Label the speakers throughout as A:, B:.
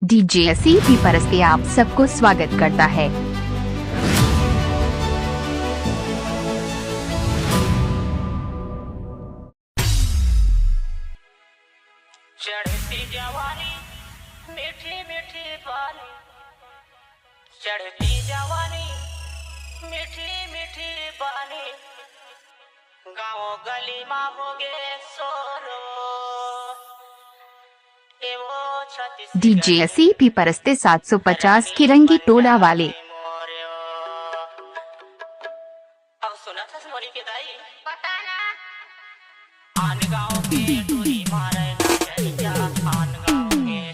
A: DJ सीपी परस्ते आप सबको स्वागत करता है।
B: चढ़ती जवानी मीठी मीठी पानी, चढ़ती जवानी मीठी मीठी पानी, गाँव गली माँ हो गे सोरो
A: डीजे सीपी परस्ते 750 की रंगी टोला वाले।
B: अब सुना था मोरी के दाई बताना आन गाँव के टोरी मारे ना आन गाँव के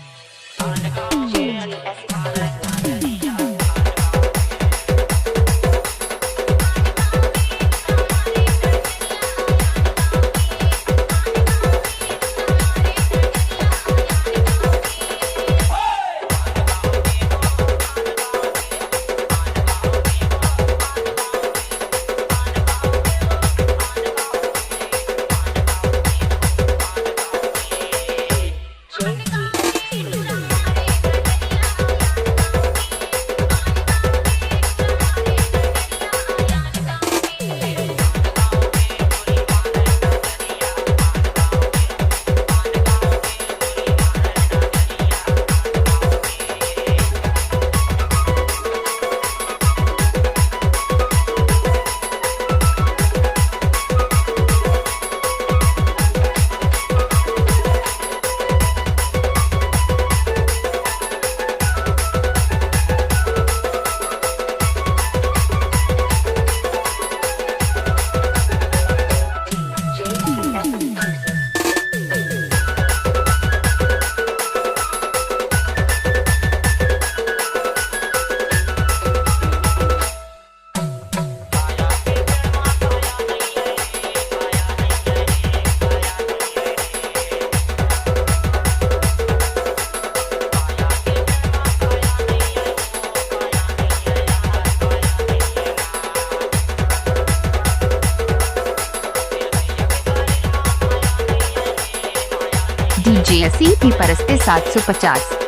A: डीजे सीपी परस्ते 750।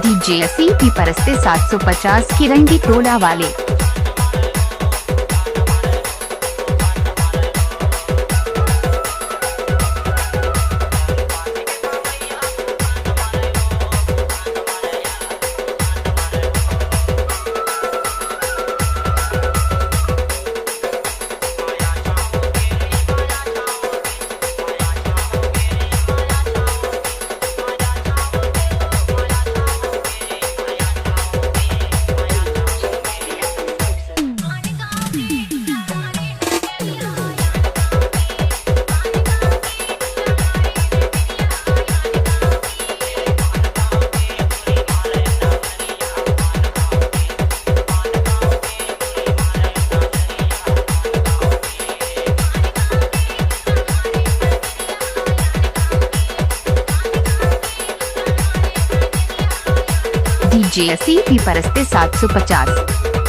A: डीजे सीपी परस्ते 750 की रंगी टोला वाले। डीजे सीपी परस्ते 750।